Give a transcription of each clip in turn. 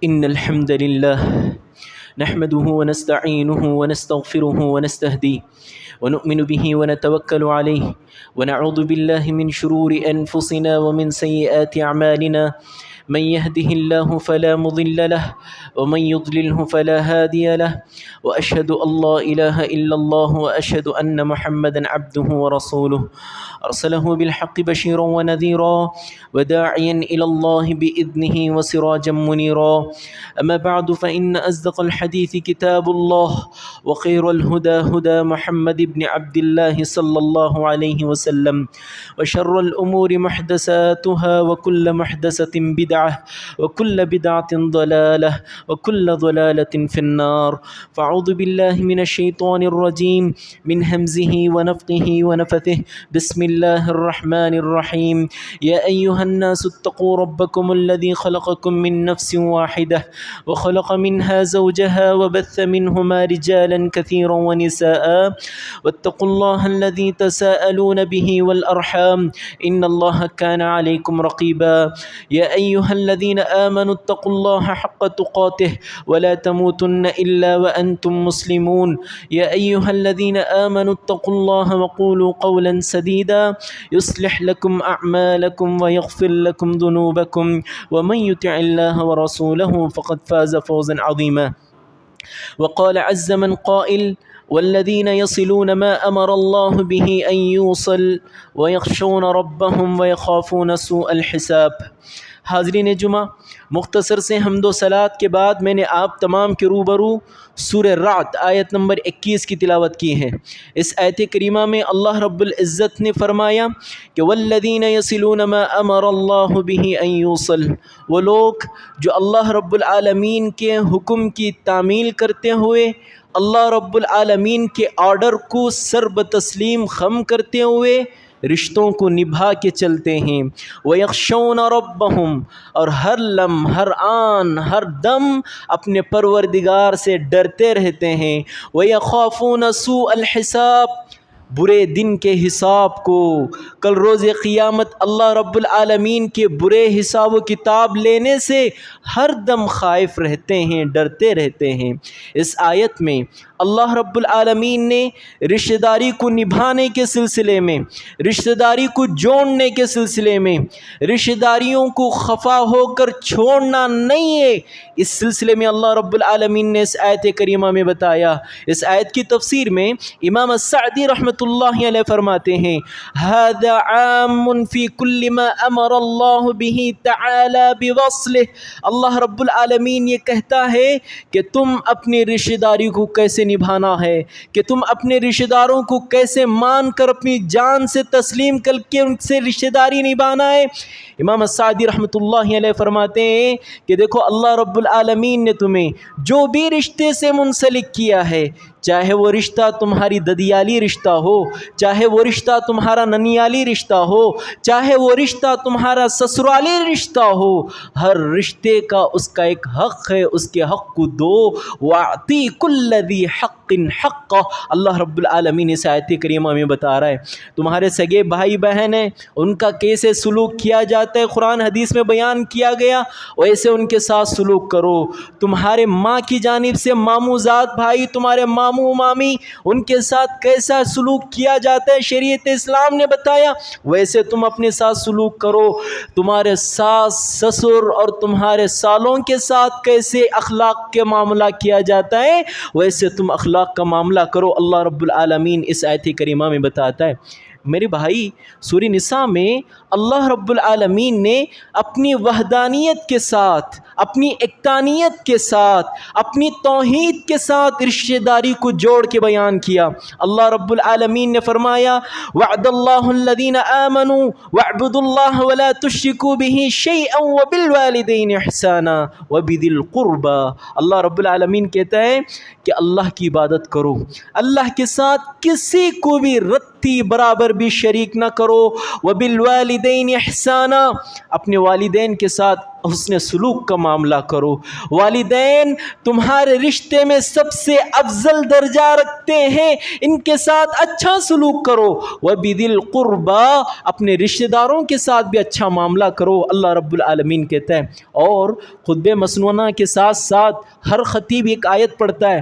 إن الحمد لله نحمده ونستعينه ونستغفره ونستهديه ونؤمن به ونتوكل عليه ونعوذ بالله من شرور أنفسنا ومن سيئات أعمالنا من يهده الله فلا مضل له ومن يضلله فلا هادي له وأشهد أن لا إله إلا الله وأشهد أن محمدا عبده ورسوله أرسله بالحق بشيرا ونذيرا وداعيا إلى الله بإذنه وسراجا منيرا أما بعد فإن أصدق الحديث كتاب الله وخير الهدى هدى محمد بن عبد الله صلى الله عليه وسلم وشر الأمور محدثاتها وكل محدثة بدعة وكل بدعة ضلالة وكل ضلالة في النار فأعوذ بالله من الشيطان الرجيم من همزه ونفخه ونفثه بسم الله الرحمن الرحيم يا أيها الناس اتقوا ربكم الذي خلقكم من نفس واحدة وخلق منها زوجها وبث منهما رجالا كثيرا ونساء واتقوا الله الذي تساءلون به والأرحام إن الله كان عليكم رقيبا يا أيها الذين آمنوا اتقوا الله حق تقاته ولا تموتن إلا وأنتم مسلمون يا أيها الذين آمنوا اتقوا الله وقولوا قولا سديدا يصلح لكم أعمالكم ويغفر لكم ذنوبكم ومن يطع الله ورسوله فقد فاز فوزا عظيما وقال عز من قائل والذين يصلون ما أمر الله به أن يوصل ويخشون ربهم ويخافون سوء الحساب. حاضرین جمعہ، مختصر سے حمد و صلات کے بعد میں نے آپ تمام کے روبرو سورہ رعد آیت نمبر 21 کی تلاوت کی ہے. اس آیت کریمہ میں اللہ رب العزت نے فرمایا کہ والذین یصلون ما امر اللہ بہ ان یوصل، وہ لوگ جو اللہ رب العالمین کے حکم کی تعمیل کرتے ہوئے، اللہ رب العالمین کے آرڈر کو سر بتسلیم خم کرتے ہوئے رشتوں کو نبھا کے چلتے ہیں. وَيَخْشَوْنَ رَبَّهُمْ، اور ہر لمح، ہر آن، ہر دم اپنے پروردگار سے ڈرتے رہتے ہیں. وَيَخَافُونَ سُوءَ الْحِسَابِ، برے دن کے حساب کو، کل روز قیامت اللہ رب العالمین کے برے حساب و کتاب لینے سے ہر دم خائف رہتے ہیں، ڈرتے رہتے ہیں. اس آیت میں اللہ رب العالمین نے رشتہ داری کو نبھانے کے سلسلے میں، رشتہ داری کو جوڑنے کے سلسلے میں، رشتہ داریوں کو خفا ہو کر چھوڑنا نہیں ہے، اس سلسلے میں اللہ رب العالمین نے اس آیت کریمہ میں بتایا. اس آیت کی تفسیر میں امام السعدی رحمۃ اللہ علیہ فرماتے ہیں هذا عام فی کل ما امر اللہ بہ تعالی بوصلہ. اللہ رب العالمین یہ کہتا ہے کہ تم اپنی رشتہ داری کو کیسے نبھانا ہے، کہ تم اپنے رشتہ داروں کو کیسے مان کر اپنی جان سے تسلیم کر کے ان سے رشتہ داری نبھانا ہے. امام السعدی رحمۃ اللہ علیہ فرماتے ہیں کہ دیکھو اللہ رب العالمین نے تمہیں جو بھی رشتے سے منسلک کیا ہے، چاہے وہ رشتہ تمہاری ددیالی رشتہ ہو، چاہے وہ رشتہ تمہارا ننیالی رشتہ ہو، چاہے وہ رشتہ تمہارا سسرالی رشتہ ہو، ہر رشتے کا اس کا ایک حق ہے، اس کے حق کو دو. وَأَعْطِي كُلَّ ذِي حَقٍّ حَقَّهُ، اللہ رب العالمین اس آیت کریمہ میں بتا رہا ہے تمہارے سگے بھائی بہن ہیں، ان کا کیسے سلوک کیا جاتا ہے قرآن حدیث میں بیان کیا گیا، ویسے ان کے ساتھ سلوک کرو. تمہارے ماں کی جانب سے ماموزاد بھائی، تمہارے ماموں مامی، ان کے ساتھ کیسا سلوک کیا جاتا ہے شریعت اسلام نے بتایا، ویسے تم اپنے ساتھ سلوک کرو. تمہارے ساس سسر اور تمہارے سالوں کے ساتھ کیسے اخلاق کے معاملہ کیا جاتا ہے، ویسے تم اخلاق کا معاملہ کرو. اللہ رب العالمین اس آیت کریمہ میں بتاتا ہے. میرے بھائی، سورہ نساء میں اللہ رب العالمین نے اپنی وحدانیت کے ساتھ، اپنی اقتانیت کے ساتھ، اپنی توحید کے ساتھ رشتہ داری کو جوڑ کے بیان کیا. اللہ رب العالمین نے فرمایا وعد اللہ الذین آمنوا واعبدوا اللہ ولا تشرکوا بہ شیئا وبالوالدین احسانا وبذی القربى. اللہ رب العالمین کہتا ہے کہ اللہ کی عبادت کرو، اللہ کے ساتھ کسی کو بھی رتے رتی برابر بھی شریک نہ کرو. وبالوالدین احسانا، اپنے والدین کے ساتھ حسن سلوک کا معاملہ کرو. والدین تمہارے رشتے میں سب سے افضل درجہ رکھتے ہیں، ان کے ساتھ اچھا سلوک کرو. وبذی القربی، اپنے رشتہ داروں کے ساتھ بھی اچھا معاملہ کرو. اللہ رب العالمین کہتا ہے. اور خطبہ مسنونہ کے ساتھ ساتھ ہر خطیب ایک آیت پڑھتا ہے.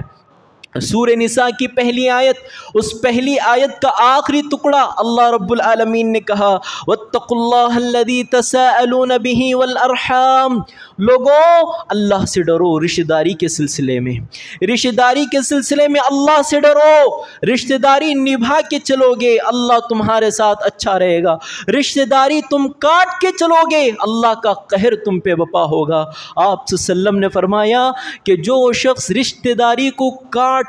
سورہ نساء کی پہلی آیت، اس پہلی آیت کا آخری ٹکڑا اللہ رب العالمین نے کہا واتقوا اللہ الذی تساءلون بہ والارحام. لوگوں اللہ سے ڈرو رشتہ داری کے سلسلے میں، رشتہ داری کے سلسلے میں اللہ سے ڈرو. رشتہ داری نبھا کے چلو گے اللہ تمہارے ساتھ اچھا رہے گا. رشتہ داری تم کاٹ کے چلو گے اللہ کا قہر تم پہ بپا ہوگا. آپ صلی اللہ علیہ وسلم نے فرمایا کہ جو شخص رشتہ داری کو کاٹتا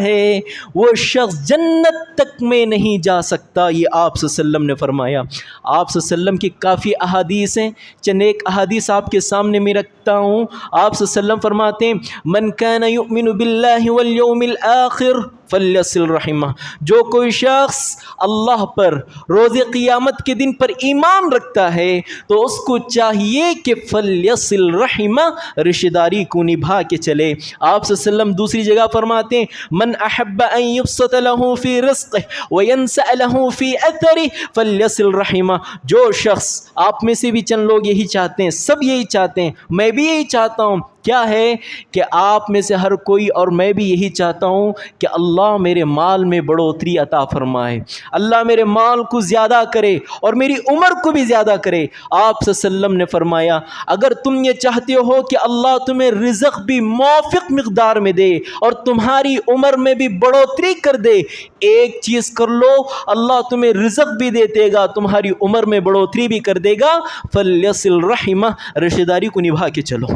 ہے وہ شخص جنت تک میں نہیں جا سکتا. یہ آپ صلی اللہ علیہ وسلم نے فرمایا. آپ صلی اللہ علیہ وسلم کی کافی احادیث ہیں، چند ایک احادیث آپ کے سامنے میں رکھتا ہوں. آپ صلی اللہ علیہ وسلم فرماتے ہیں من کان یؤمن باللہ والیوم الآخر فلیصل رحمہ. جو کوئی شخص اللہ پر، روز قیامت کے دن پر ایمان رکھتا ہے تو اس کو چاہیے کہ فلیصل رحمہ، رشتہ داری کو نبھا کے چلے. آپ صلی اللہ علیہ وسلم دوسری جگہ فرماتے ہیں من احب ان یبسط له فی رزقہ وینسأ له فی اثرہ فلیصل رحمہ. جو شخص، آپ میں سے بھی چند لوگ یہی چاہتے ہیں، سب یہی چاہتے ہیں، میں بھی یہی چاہتا ہوں. کیا ہے کہ آپ میں سے ہر کوئی اور میں بھی یہی چاہتا ہوں کہ اللہ میرے مال میں بڑھوتری عطا فرمائے، اللہ میرے مال کو زیادہ کرے اور میری عمر کو بھی زیادہ کرے. آپ صلی اللہ علیہ وسلم نے فرمایا اگر تم یہ چاہتے ہو کہ اللہ تمہیں رزق بھی موافق مقدار میں دے اور تمہاری عمر میں بھی بڑھوتری کر دے، ایک چیز کر لو، اللہ تمہیں رزق بھی دیتے گا، تمہاری عمر میں بڑھوتری بھی کر دے گا. فلیصل رحمہ، رشتہ داری کو نبھا کے چلو،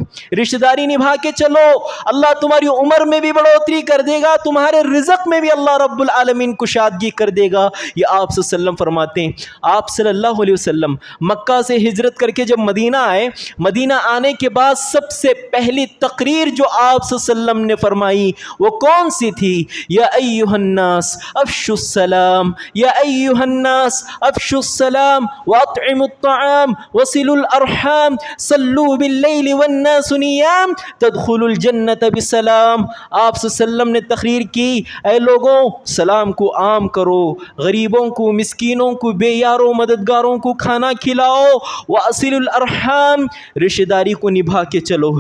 رشتہ داری نبھا کے چلو. اللہ تمہاری عمر میں بھی بڑھوتری کر دے گا، تمہارے رزق میں بھی اللہ رب العالمین کشادگی کر دے گا. یہ آپ صلی اللہ علیہ وسلم فرماتے ہیں. آپ صلی اللہ علیہ وسلم مکہ سے ہجرت کر کے جب مدینہ آئے، مدینہ آنے کے بعد سب سے پہلی تقریر جو آپ صلی اللہ علیہ وسلم نے فرمائی وہ کون سی تھی؟ یا ایھا الناس افشوا السلام، یا ایھا الناس افشوا السلام واطعموا الطعام وصلوا الارحام صلوا باللیل والناس نیام تدخلوا الجنت بسلام. آپ صلی اللہ علیہ وسلم نے تقریر کی اے لوگوں سلام کو عام کرو، غریبوں کو، مسکینوں کو، بے یاروں مددگاروں کو کھانا کھلاؤ. واصلوا الارحام، رشتہ داری کو نبھا کے چلو،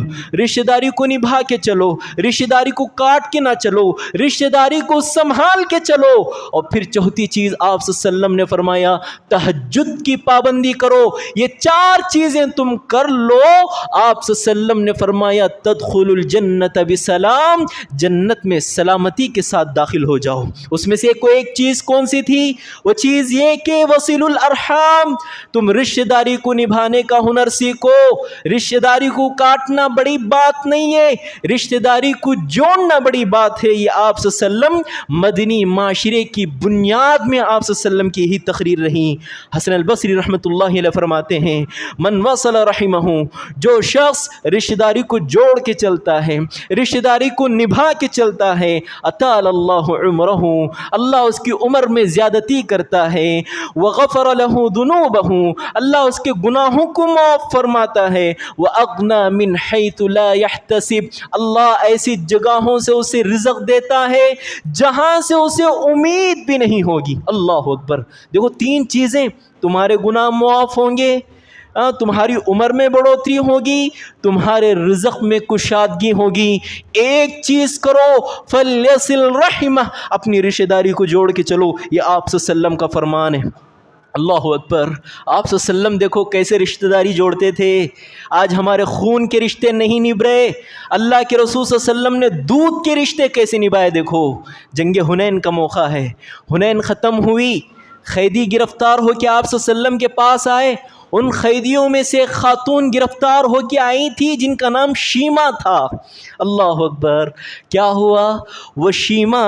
رشتہ داری کو نبھا کے چلو، رشتہ داری کو کاٹ کے نہ چلو، رشتہ داری کو سنبھال کے چلو. اور پھر چوتھی چیز آپ صلی اللہ علیہ وسلم نے فرمایا تہجد کی پابندی کرو. یہ چار چیزیں تم کر لو، آپ صلی اللہ علیہ وسلم نے فرمایا تدخل الجنت بسلام، جنت میں سلامتی کے ساتھ داخل ہو جاؤ. اس میں سے کوئی ایک چیز کون سی تھی؟ وہ چیز یہ کہ وصل الارحام، تم رشتہ داری کو نبھانے کا ہنر سیکھو. رشتہ داری کو کاٹنا بڑی بات نہیں ہے، رشتہ داری کو جوڑنا بڑی بات ہے. یہ آپ صلی اللہ علیہ وسلم مدنی معاشرے کی بنیاد میں آپ صلی اللہ علیہ وسلم کی یہی تقریر رہی. حسن البصری رحمۃ اللہ علیہ فرماتے ہیں من وصل رحمہ، جو شخص رشتہ داری کو جوڑ کے چلتا ہے، رشتہ داری کو نبھا کے چلتا ہے، اطال اللہ عمرہ، اللہ اس کی عمر میں زیادتی کرتا ہے. وغفر له ذنوبہ، اللہ اس کے گناہوں کو معاف فرماتا ہے. واغنى من حیث لا يحتسب، اللہ ایسی جگہوں سے اسے رزق دیتا ہے جہاں سے اسے امید بھی نہیں ہوگی. اللہ اکبر. دیکھو تین چیزیں، تمہارے گناہ معاف ہوں گے، تمہاری عمر میں بڑھوتری ہوگی، تمہارے رزق میں کشادگی ہوگی. ایک چیز کرو فلیصل رحمہ، اپنی رشتہ داری کو جوڑ کے چلو. یہ آپ صلی اللہ علیہ وسلم کا فرمان ہے. اللہ اکبر. آپ صلی اللہ علیہ وسلم دیکھو کیسے رشتہ داری جوڑتے تھے. آج ہمارے خون کے رشتے نہیں نبھ رہے، اللہ کے رسول صلی اللہ علیہ وسلم نے دودھ کے رشتے کیسے نبھائے. دیکھو جنگ حنین کا موقع ہے، حنین ختم ہوئی، قیدی گرفتار ہو کے آپ صلی اللہ علیہ وسلم کے پاس آئے ان قیدیوں میں سے ایک خاتون گرفتار ہو کے آئی تھی جن کا نام شیمہ تھا۔ اللہ اکبر! کیا ہوا؟ وہ شیمہ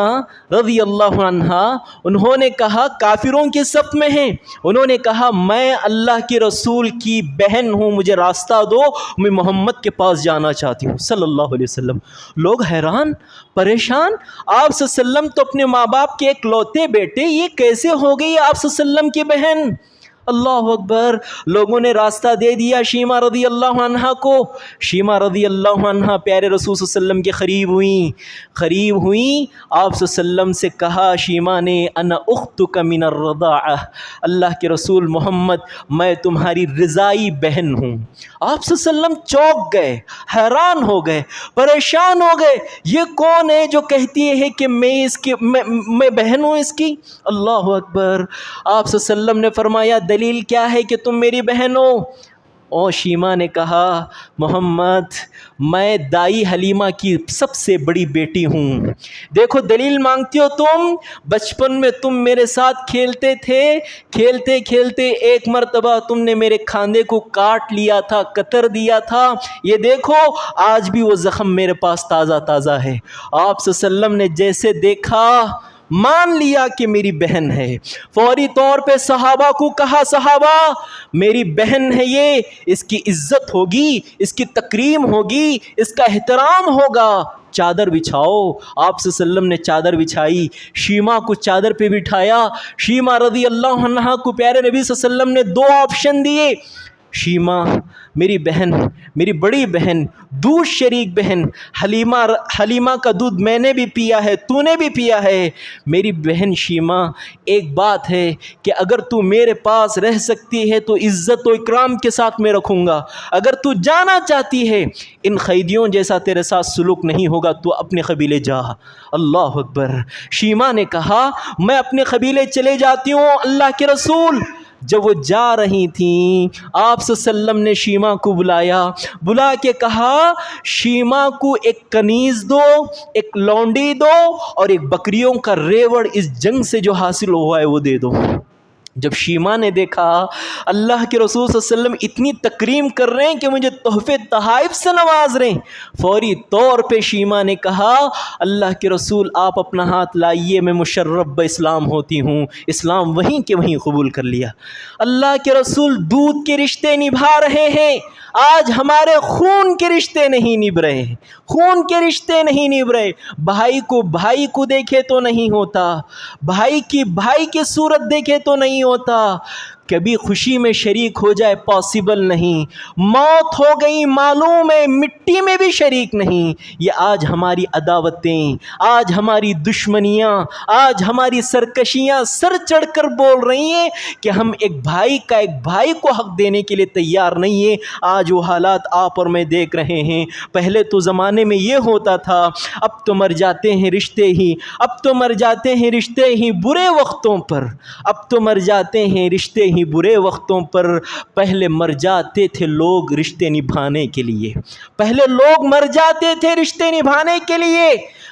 رضی اللہ عنہا انہوں نے کہا، کافروں کے صف میں ہیں، انہوں نے کہا میں اللہ کے رسول کی بہن ہوں، مجھے راستہ دو، میں محمد کے پاس جانا چاہتی ہوں صلی اللہ علیہ وسلم۔ لوگ حیران پریشان، آپ صلی اللہ علیہ وسلم تو اپنے ماں باپ کے ایک لوتے بیٹے، یہ کیسے ہو گئی آپ صلی اللہ علیہ وسلم کی بہن؟ اللہ اکبر! لوگوں نے راستہ دے دیا شیمہ رضی اللہ عنہا کو۔ شیمہ رضی اللہ عنہا پیارے رسول صلی اللہ علیہ وسلم کے قریب ہوئیں، آپ صلی اللہ علیہ وسلم سے کہا شیمہ نے، انا اختک من الرضاعہ، اللہ کے رسول محمد میں تمہاری رضائی بہن ہوں۔ آپ صلی اللہ علیہ وسلم چونک گئے، حیران ہو گئے، پریشان ہو گئے، یہ کون ہے جو کہتی ہے کہ میں بہن ہوں اس کی؟ اللہ اکبر! آپ صلی اللہ علیہ وسلم نے فرمایا دلیل کیا ہے کہ تم میری بہن ہو؟ اور شیمہ نے کہا محمد میں دائی حلیمہ کی سب سے بڑی بیٹی ہوں۔ دیکھو دلیل مانگتی ہو تم، بچپن میں تم میرے ساتھ کھیلتے تھے، کھیلتے کھیلتے ایک مرتبہ تم نے میرے کھاندے کو کاٹ لیا تھا، کتر دیا تھا، یہ دیکھو آج بھی وہ زخم میرے پاس تازہ تازہ ہے۔ آپ صلی اللہ علیہ وسلم نے جیسے دیکھا مان لیا کہ میری بہن ہے، فوری طور پہ صحابہ کو کہا صحابہ میری بہن ہے یہ، اس کی عزت ہوگی، اس کی تکریم ہوگی، اس کا احترام ہوگا، چادر بچھاؤ۔ آپ صلی اللہ علیہ وسلم نے چادر بچھائی، شیمہ کو چادر پہ بٹھایا۔ شیمہ رضی اللہ عنہا کو پیارے نبی صلی اللہ علیہ وسلم نے دو آپشن دیے، شیمہ میری بہن، میری بڑی بہن، دودھ شریک بہن، حلیمہ کا دودھ میں نے بھی پیا ہے، تو نے بھی پیا ہے، میری بہن شیمہ ایک بات ہے کہ اگر تو میرے پاس رہ سکتی ہے تو عزت و اکرام کے ساتھ میں رکھوں گا، اگر تو جانا چاہتی ہے ان قیدیوں جیسا تیرے ساتھ سلوک نہیں ہوگا تو اپنے قبیلے جا۔ اللہ اکبر! شیمہ نے کہا میں اپنے قبیلے چلے جاتی ہوں اللہ کے رسول۔ جب وہ جا رہی تھیں آپ صلی اللہ علیہ وسلم نے شیمہ کو بلا کے کہا شیمہ کو ایک کنیز دو، ایک لونڈی دو اور ایک بکریوں کا ریوڑ اس جنگ سے جو حاصل ہوا ہے وہ دے دو۔ جب شیمہ نے دیکھا اللہ کے رسول صلی اللہ علیہ وسلم اتنی تکریم کر رہے ہیں کہ مجھے تحفے تحائف سے نواز رہے ہیں، فوری طور پہ شیمہ نے کہا اللہ کے رسول آپ اپنا ہاتھ لائیے، میں مشرف باسلام ہوتی ہوں۔ اسلام وہیں کے وہیں قبول کر لیا۔ اللہ کے رسول دودھ کے رشتے نبھا رہے ہیں، آج ہمارے خون کے رشتے نہیں نبھ رہے، خون کے رشتے نہیں نبھ رہے۔ بھائی کو دیکھے تو نہیں ہوتا، بھائی کی صورت دیکھے تو نہیں ہوتا، کبھی خوشی میں شریک ہو جائے پاسبل نہیں، موت ہو گئی معلوم ہے مٹی میں بھی شریک نہیں۔ یہ آج ہماری عداوتیں، آج ہماری دشمنیاں، آج ہماری سرکشیاں سر چڑھ کر بول رہی ہیں کہ ہم ایک بھائی کو حق دینے کے لیے تیار نہیں ہیں۔ آج وہ حالات آپ اور میں دیکھ رہے ہیں۔ پہلے تو زمانے میں یہ ہوتا تھا، اب تو مر جاتے ہیں رشتے ہی، اب تو مر جاتے ہیں رشتے ہی برے وقتوں پر، اب تو مر جاتے ہیں رشتے ہی برے وقتوں پر۔ پہلے مر جاتے تھے لوگ رشتے نبھانے کے لیے، پہلے لوگ مر جاتے تھے رشتے نبھانے کے لیے،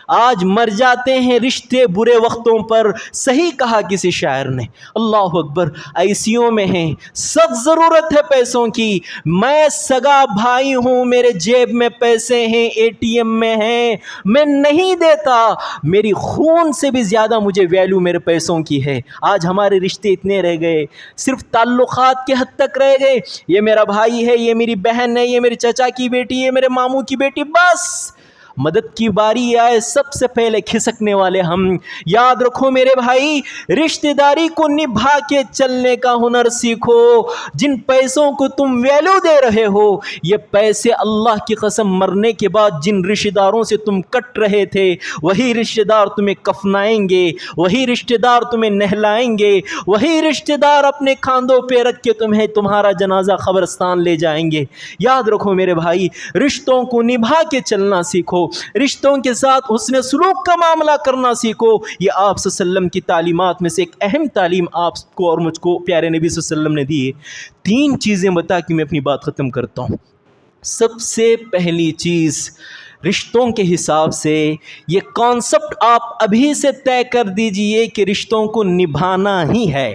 آج مر جاتے ہیں رشتے برے وقتوں پر۔ صحیح کہا کسی شاعر نے، اللہ اکبر! ایسیوں میں ہیں، سخت ضرورت ہے پیسوں کی، میں سگا بھائی ہوں، میرے جیب میں پیسے ہیں، ATM میں ہیں، میں نہیں دیتا، میری خون سے بھی زیادہ مجھے ویلیو میرے پیسوں کی ہے۔ آج ہمارے رشتے اتنے رہ گئے، صرف تعلقات کے حد تک رہ گئے، یہ میرا بھائی ہے، یہ میری بہن ہے، یہ میرے چچا کی بیٹی ہے، میرے ماموں کی بیٹی، بس مدد کی باری آئے سب سے پہلے کھسکنے والے ہم۔ یاد رکھو میرے بھائی، رشتہ داری کو نبھا کے چلنے کا ہنر سیکھو۔ جن پیسوں کو تم ویلیو دے رہے ہو، یہ پیسے اللہ کی قسم مرنے کے بعد جن رشتہ داروں سے تم کٹ رہے تھے وہی رشتہ دار تمہیں کفنائیں گے، وہی رشتہ دار تمہیں نہلائیں گے، وہی رشتہ دار اپنے کاندھوں پہ رکھ کے تمہارا جنازہ قبرستان لے جائیں گے۔ یاد رکھو میرے بھائی، رشتوں کو نبھا کے چلنا سیکھو، رشتوں کے ساتھ حسن سلوک کا معاملہ کرنا سیکھو۔ یہ آپ صلی اللہ علیہ وسلم کی تعلیمات میں سے ایک اہم تعلیم آپ کو اور مجھ کو پیارے نبی صلی اللہ علیہ وسلم نے دی ہے۔ 3 چیزیں بتا کے میں اپنی بات ختم کرتا ہوں۔ سب سے پہلی چیز، رشتوں کے حساب سے یہ کانسیپٹ آپ ابھی سے طے کر دیجئے کہ رشتوں کو نبھانا ہی ہے،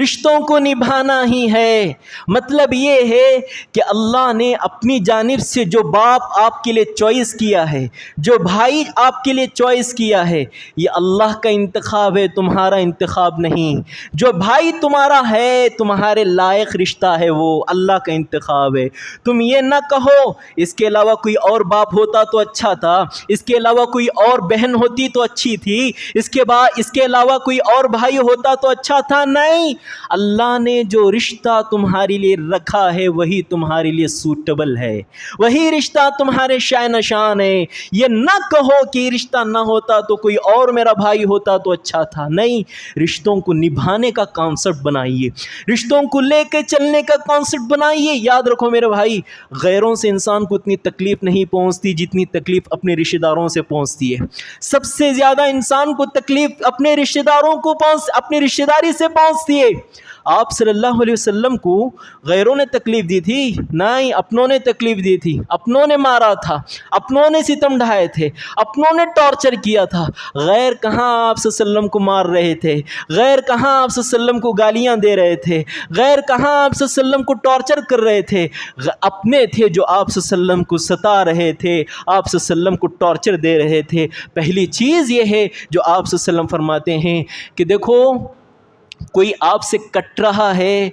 رشتوں کو نبھانا ہی ہے۔ مطلب یہ ہے کہ اللہ نے اپنی جانب سے جو باپ آپ کے لیے چوائس کیا ہے، جو بھائی آپ کے لیے چوائس کیا ہے، یہ اللہ کا انتخاب ہے، تمہارا انتخاب نہیں۔ جو بھائی تمہارا ہے، تمہارے لائق رشتہ ہے، وہ اللہ کا انتخاب ہے۔ تم یہ نہ کہو اس کے علاوہ کوئی اور باپ ہوتا تو اچھا تھا، اس کے علاوہ کوئی اور بہن ہوتی تو اچھی تھی، اس کے علاوہ کوئی اور بھائی ہوتا تو اچھا تھا۔ نہیں، اللہ نے جو رشتہ تمہارے لیے رکھا ہے وہی تمہارے لیے سوٹیبل ہے، وہی رشتہ تمہارے شائن شان ہے۔ یہ نہ کہو کہ یہ رشتہ نہ ہوتا تو کوئی اور میرا بھائی ہوتا تو اچھا تھا۔ نہیں، رشتوں کو نبھانے کا کانسیپٹ بنائیے، رشتوں کو لے کے چلنے کا کانسیپٹ بنائیے۔ یاد رکھو میرے بھائی، غیروں سے انسان کو اتنی تکلیف نہیں پہنچتی جتنی تکلیف اپنے رشتہ داروں سے پہنچتی ہے۔ سب سے زیادہ انسان کو تکلیف اپنے رشتہ داروں کو اپنی رشتہ داری سے پہنچتی ہے۔ آپ صلی اللہ علیہ وسلم کو غیروں نے تکلیف دی تھی؟ نہیں، اپنوں نے تکلیف دی تھی، اپنوں نے مارا تھا، اپنوں نے ستم ڈھائے تھے، اپنوں نے ٹارچر کیا تھا۔ غیر کہاں آپ صلی اللہ علیہ وسلم کو مار رہے تھے، غیر کہاں آپ صلی اللہ علیہ وسلم کو گالیاں دے رہے تھے، غیر کہاں آپ صلی اللہ علیہ وسلم کو ٹارچر کر رہے تھے، اپنے تھے جو آپ صلی اللہ علیہ وسلم کو ستا رہے تھے، آپ صلی اللہ علیہ وسلم کو ٹارچر دے رہے تھے۔ پہلی چیز یہ ہے جو آپ صلی اللہ علیہ وسلم فرماتے ہیں کہ دیکھو، کوئی آپ سے کٹ رہا ہے،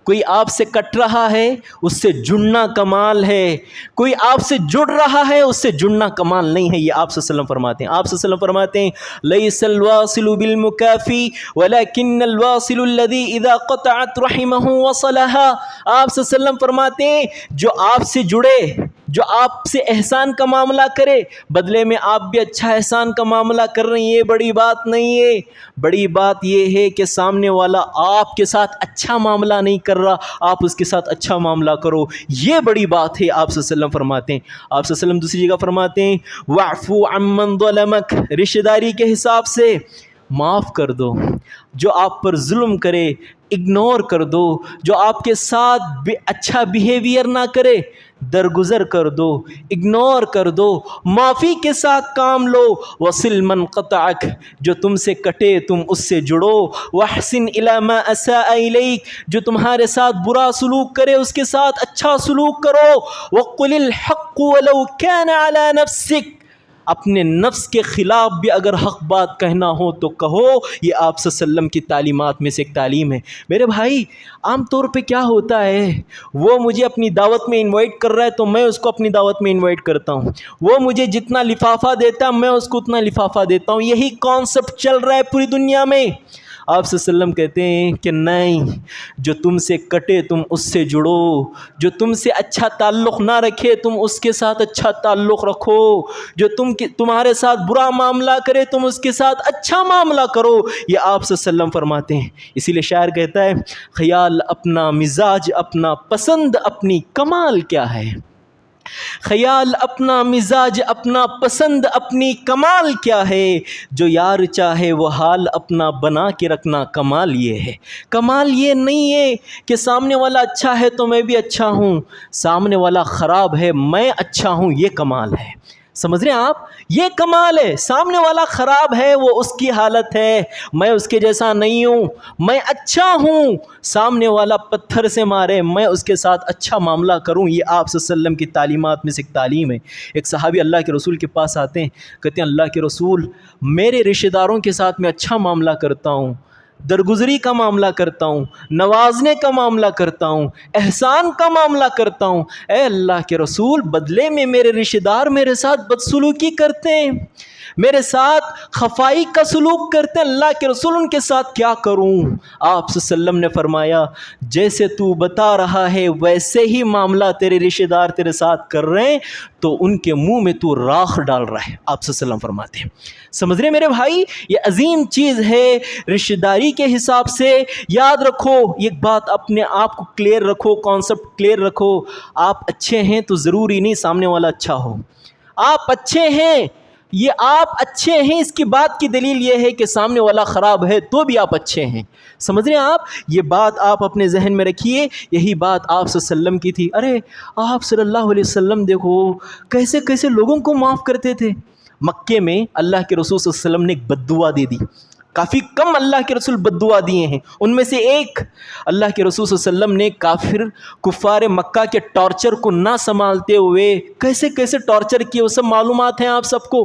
کوئی آپ سے کٹ رہا ہے، اس سے جڑنا کمال ہے، کوئی آپ سے جڑ رہا ہے، اس سے جڑنا کمال نہیں ہے۔ یہ آپ صلی اللہ علیہ وسلم فرماتے ہیں۔ آپ صلی اللہ علیہ وسلم فرماتے ہیں لیس الواصل بالمکافی ولکن الواصل الذی اذا قطعت رحمہ وصلها۔ آپ صلی اللہ علیہ وسلم فرماتے ہیں جو آپ سے جڑے، جو آپ سے احسان کا معاملہ کرے، بدلے میں آپ بھی اچھا احسان کا معاملہ کر رہے ہیں، یہ بڑی بات نہیں ہے۔ بڑی بات یہ ہے کہ سامنے والا آپ کے ساتھ اچھا معاملہ نہیں کر رہا، آپ اس کے ساتھ اچھا معاملہ کرو، یہ بڑی بات ہے۔ آپ صلی اللہ علیہ وسلم فرماتے ہیں۔ آپ صلی اللہ علیہ وسلم دوسری جگہ فرماتے ہیں وَاعْفُوا عَمَّنْ ظَلَمَكَ، رشتہ داری کے حساب سے معاف کر دو، جو آپ پر ظلم کرے اگنور کر دو، جو آپ کے ساتھ اچھا بیہیویئر نہ کرے درگزر کر دو، اگنور کر دو، معافی کے ساتھ کام لو۔ وَصِلْ مَنْ قَطَعَكَ، جو تم سے کٹے تم اس سے جڑو۔ وَأَحْسِنْ إِلَىٰ مَا أَسَاءَ إِلَيْكَ، جو تمہارے ساتھ برا سلوک کرے اس کے ساتھ اچھا سلوک کرو۔ وَقُلِ الْحَقُّ وَلَوْ كَانَ عَلَىٰ نَفْسِكَ، اپنے نفس کے خلاف بھی اگر حق بات کہنا ہو تو کہو۔ یہ آپ صلی اللہ علیہ وسلم کی تعلیمات میں سے ایک تعلیم ہے۔ میرے بھائی، عام طور پہ کیا ہوتا ہے، وہ مجھے اپنی دعوت میں انوائٹ کر رہا ہے تو میں اس کو اپنی دعوت میں انوائٹ کرتا ہوں، وہ مجھے جتنا لفافہ دیتا ہے میں اس کو اتنا لفافہ دیتا ہوں۔ یہی کانسیپٹ چل رہا ہے پوری دنیا میں۔ آپ صلی اللہ علیہ وسلم کہتے ہیں کہ نہیں، جو تم سے کٹے تم اس سے جڑو، جو تم سے اچھا تعلق نہ رکھے تم اس کے ساتھ اچھا تعلق رکھو، جو تمہارے ساتھ برا معاملہ کرے تم اس کے ساتھ اچھا معاملہ کرو۔ یہ آپ صلی اللہ علیہ وسلم فرماتے ہیں۔ اسی لیے شاعر کہتا ہے خیال اپنا، مزاج اپنا، پسند اپنی، کمال کیا ہے؟ خیال اپنا، مزاج اپنا، پسند اپنی، کمال کیا ہے؟ جو یار چاہے وہ حال اپنا بنا کے رکھنا، کمال یہ ہے۔ کمال یہ نہیں ہے کہ سامنے والا اچھا ہے تو میں بھی اچھا ہوں، سامنے والا خراب ہے میں اچھا ہوں، یہ کمال ہے۔ سمجھ رہے ہیں آپ؟ یہ کمال ہے۔ سامنے والا خراب ہے وہ اس کی حالت ہے، میں اس کے جیسا نہیں ہوں، میں اچھا ہوں۔ سامنے والا پتھر سے مارے میں اس کے ساتھ اچھا معاملہ کروں، یہ آپ صلی اللہ علیہ وسلم کی تعلیمات میں سے ایک تعلیم ہے۔ ایک صحابی اللہ کے رسول کے پاس آتے ہیں، کہتے ہیں اللہ کے رسول، میرے رشتہ داروں کے ساتھ میں اچھا معاملہ کرتا ہوں، درگزری کا معاملہ کرتا ہوں، نوازنے کا معاملہ کرتا ہوں، احسان کا معاملہ کرتا ہوں، اے اللہ کے رسول بدلے میں میرے رشتہ دار میرے ساتھ بدسلوکی کرتے ہیں، میرے ساتھ خفائی کا سلوک کرتے ہیں، اللہ کے رسول ان کے ساتھ کیا کروں؟ آپ صلی اللہ علیہ وسلم نے فرمایا جیسے تو بتا رہا ہے ویسے ہی معاملہ تیرے رشتہ دار تیرے ساتھ کر رہے ہیں تو ان کے منہ میں تو راکھ ڈال رہا ہے، آپ صلی اللہ علیہ وسلم فرماتے ہیں۔ سمجھ رہے میرے بھائی؟ یہ عظیم چیز ہے رشتہ داری کے حساب سے۔ یاد رکھو ایک بات، اپنے آپ کو کلیئر رکھو، کانسیپٹ کلیئر رکھو۔ آپ اچھے ہیں تو ضروری نہیں سامنے والا اچھا ہو۔ آپ اچھے ہیں، یہ آپ اچھے ہیں اس کی بات کی دلیل یہ ہے کہ سامنے والا خراب ہے تو بھی آپ اچھے ہیں۔ سمجھ رہے ہیں آپ؟ یہ بات آپ اپنے ذہن میں رکھیے، یہی بات آپ صلی اللہ علیہ وسلم کی تھی۔ ارے آپ صلی اللہ علیہ وسلم دیکھو کیسے کیسے لوگوں کو معاف کرتے تھے۔ مکے میں اللہ کے رسول صلی اللہ علیہ وسلم نے ایک بد دعا دے دی، کافی کم اللہ کے رسول بد دعا دیے ہیں. ان میں سے ایک اللہ کے رسول صلی اللہ علیہ وسلم نے کفار مکہ کے ٹارچر کو نہ سنبھالتے ہوئے کیسے کیسے ٹارچر کیے وہ سب معلومات ہیں آپ سب کو.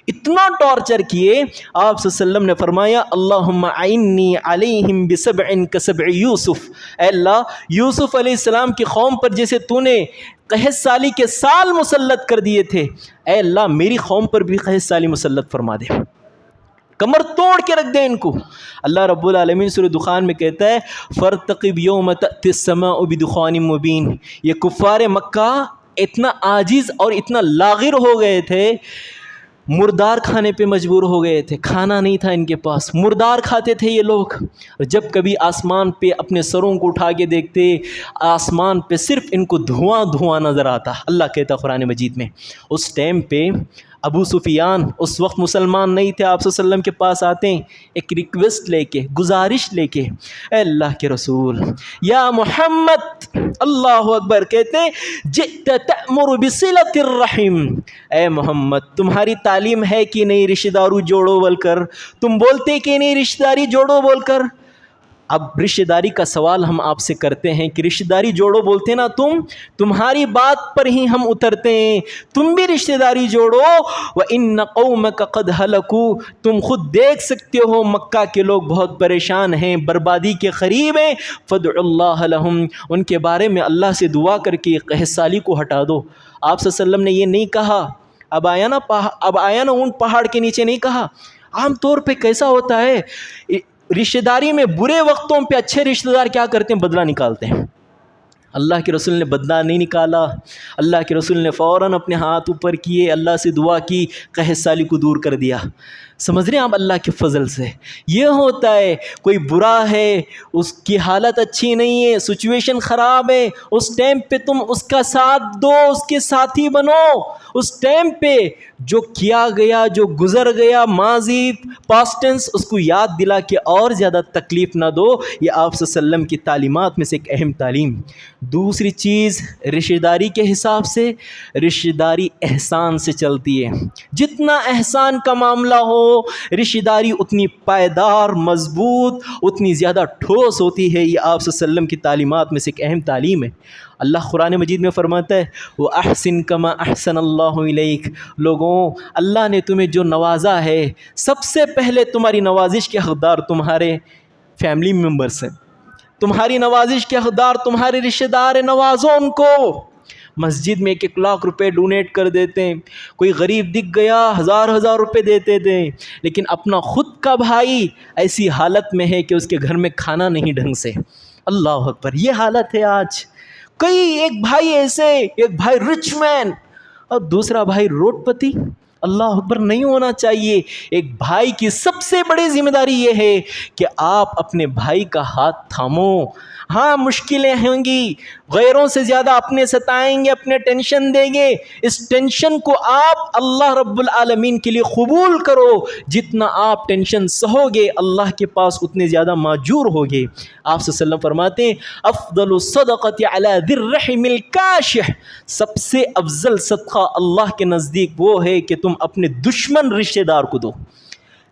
اتنا ٹارچر کیے آپ صلی اللہ علیہ وسلم نے فرمایا اللہم اعنی علیہم بسبع کسبع یوسف، اے اللہ یوسف علیہ السلام کی قوم پر جیسے تو نے قحط سالی کے سال مسلط کر دیے تھے، اے اللہ میری قوم پر بھی قحط سالی مسلط فرما دے، کمر توڑ کے رکھ دے ان کو. اللہ رب العالمین سورہ دخان میں کہتا ہے فارتقب یوم تأتی السماء بدخان مبین. یہ کفار مکہ اتنا عاجز اور اتنا لاغر ہو گئے تھے، مردار کھانے پہ مجبور ہو گئے تھے، کھانا نہیں تھا ان کے پاس، مردار کھاتے تھے یہ لوگ. جب کبھی آسمان پہ اپنے سروں کو اٹھا کے دیکھتے، آسمان پہ صرف ان کو دھواں دھواں نظر آتا. اللہ کہتا قرآن مجید میں اس ٹائم پہ ابو سفیان اس وقت مسلمان نہیں تھے، آپ صلی اللہ علیہ وسلم کے پاس آتے ہیں ایک ریکویسٹ لے کے، گزارش لے کے، اے اللہ کے رسول یا محمد، اللہ اکبر، کہتے ہیں جئت تأمر بصلۃ الرحم، اے محمد تمہاری تعلیم ہے کہ نہیں رشتہ دارو جوڑو بول کر، تم بولتے کہ نہیں رشتہ داری جوڑو بول کر. اب رشتہ داری کا سوال ہم آپ سے کرتے ہیں کہ رشتہ داری جوڑو بولتے نا تمہاری بات پر ہی ہم اترتے ہیں، تم بھی رشتہ داری جوڑو. وَإِنَّ قَوْمَكَ قَدْ هَلَكُوا، تم خود دیکھ سکتے ہو مکہ کے لوگ بہت پریشان ہیں، بربادی کے قریب ہیں. فَادْعُوا اللَّهَ لَهُمْ، ان کے بارے میں اللہ سے دعا کر کے قحط سالی کو ہٹا دو. آپ صلی اللہ علیہ وسلم نے یہ نہیں کہا اب آیا نا اونٹ پہاڑ کے نیچے نہیں کہا. عام طور پہ کیسا ہوتا ہے رشتہ داری میں برے وقتوں پہ اچھے رشتہ دار کیا کرتے ہیں؟ بدلہ نکالتے ہیں. اللہ کے رسول نے بدلہ نہیں نکالا، اللہ کے رسول نے فوراً اپنے ہاتھ اوپر کیے، اللہ سے دعا کی، قحط سالی کو دور کر دیا. سمجھ رہے ہیں آپ اللہ کے فضل سے. یہ ہوتا ہے کوئی برا ہے، اس کی حالت اچھی نہیں ہے، سچویشن خراب ہے، اس ٹائم پہ تم اس کا ساتھ دو، اس کے ساتھی بنو. اس ٹائم پہ جو کیا گیا، جو گزر گیا ماضی پاسٹ ٹینس، اس کو یاد دلا کے اور زیادہ تکلیف نہ دو. یہ آپ صلی اللہ علیہ وسلم کی تعلیمات میں سے ایک اہم تعلیم. دوسری چیز رشتہ داری کے حساب سے، رشتہ داری احسان سے چلتی ہے. جتنا احسان کا معاملہ ہو رشتہ داری اتنی پائیدار، مضبوط، اتنی زیادہ ٹھوس ہوتی ہے. یہ آپ صلی اللہ علیہ وسلم کی تعلیمات میں سے ایک اہم تعلیم ہے. اللہ قرآن مجید میں فرماتا ہے وَأَحْسِن كَمَا أَحْسَنَ اللَّهُ إِلَيْكَ، لوگوں اللہ نے تمہیں جو نوازا ہے، سب سے پہلے تمہاری نوازش کے حقدار تمہارے فیملی ممبرس ہیں، تمہاری نوازش کے حقدار تمہارے رشتہ دار ہیں، نوازو ان کو. مسجد میں 1 لاکھ روپے ڈونیٹ کر دیتے ہیں، کوئی غریب دکھ گیا 1000 روپے دیتے تھے، لیکن اپنا خود کا بھائی ایسی حالت میں ہے کہ اس کے گھر میں کھانا نہیں ڈھنگ سے. اللہ اکبر، یہ حالت ہے آج. ایک بھائی ایسے، ایک بھائی رچ مین اور دوسرا بھائی روڈ پتی. اللہ اکبر، نہیں ہونا چاہیے. ایک بھائی کی سب سے بڑی ذمہ داری یہ ہے کہ آپ اپنے بھائی کا ہاتھ تھامو. ہاں مشکلیں ہوں گی، غیروں سے زیادہ اپنے ستائیں گے، اپنے ٹینشن دیں گے، اس ٹینشن کو آپ اللہ رب العالمین کے لیے قبول کرو. جتنا آپ ٹینشن سہو گے اللہ کے پاس اتنے زیادہ ماجور ہوگے. آپ صلی اللہ علیہ وسلم فرماتے ہیں افضل الصدقۃ علی ذی الرحم الکاشح، سب سے افضل صدقہ اللہ کے نزدیک وہ ہے کہ تم اپنے دشمن رشتہ دار کو دو.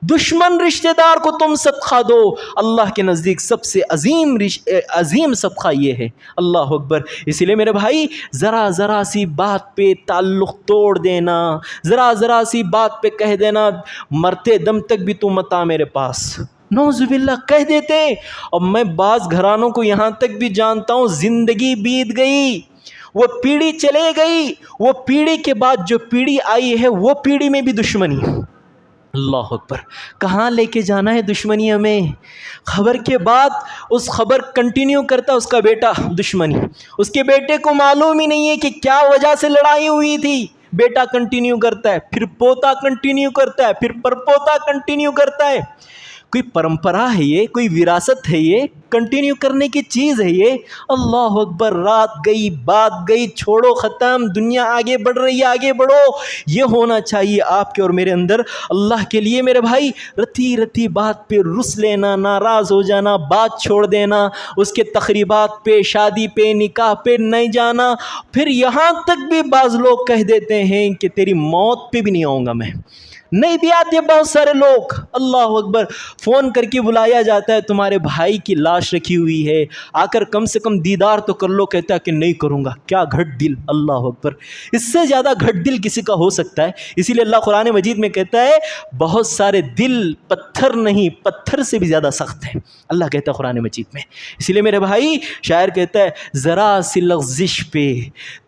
دشمن رشتہ دار کو تم صدقہ دو. اللہ کے نزدیک سب سے عظیم صدقہ یہ ہے. اللہ اکبر. اسی لیے میرے بھائی ذرا سی بات پہ تعلق توڑ دینا، ذرا سی بات پہ کہہ دینا مرتے دم تک بھی تو مت آ میرے پاس، نعوذ باللہ کہہ دیتے. اور میں بعض گھرانوں کو یہاں تک بھی جانتا ہوں زندگی بیت گئی، وہ پیڑھی چلے گئی، وہ پیڑھی کے بعد جو پیڑھی آئی ہے وہ پیڑھی میں بھی دشمنی. اللہ اکبر. کہاں لے کے جانا ہے دشمنی ہمیں؟ خبر کے بعد اس خبر کنٹینیو کرتا اس کا بیٹا دشمنی، اس کے بیٹے کو معلوم ہی نہیں ہے کہ کیا وجہ سے لڑائی ہوئی تھی، بیٹا کنٹینیو کرتا ہے، پھر پوتا کنٹینیو کرتا ہے، پھر پرپوتا کنٹینیو کرتا ہے. کوئی پرمپرا ہے یہ، کوئی وراثت ہے یہ، کنٹینیو کرنے کی چیز ہے یہ. اللہ اکبر. رات گئی بات گئی، چھوڑو ختم، دنیا آگے بڑھ رہی ہے، آگے بڑھو. یہ ہونا چاہیے آپ کے اور میرے اندر. اللہ کے لیے میرے بھائی رتی بات پہ رس لینا، ناراض ہو جانا، بات چھوڑ دینا، اس کے تقریبات پہ، شادی پہ، نکاح پہ نہیں جانا. پھر یہاں تک بھی بعض لوگ کہہ دیتے ہیں کہ تیری موت پہ بھی نہیں آؤں گا میں. نہیں بھی آتے بہت سارے لوگ. اللہ اکبر. فون کر کے بلایا جاتا ہے تمہارے بھائی کی لاش رکھی ہوئی ہے، آ کر کم سے کم دیدار تو کر لو، کہتا ہے کہ نہیں کروں گا۔ کیا گھٹ دل، اللہ اکبر، اس سے زیادہ گھٹ دل کسی کا ہو سکتا ہے؟ اسی لیے اللہ قرآن مجید میں کہتا ہے بہت سارے دل پتھر نہیں، پتھر سے بھی زیادہ سخت ہیں، اللہ کہتا ہے قرآن مجید میں۔ اسی لیے میرے بھائی شاعر کہتا ہے ذرا سی لغزش پہ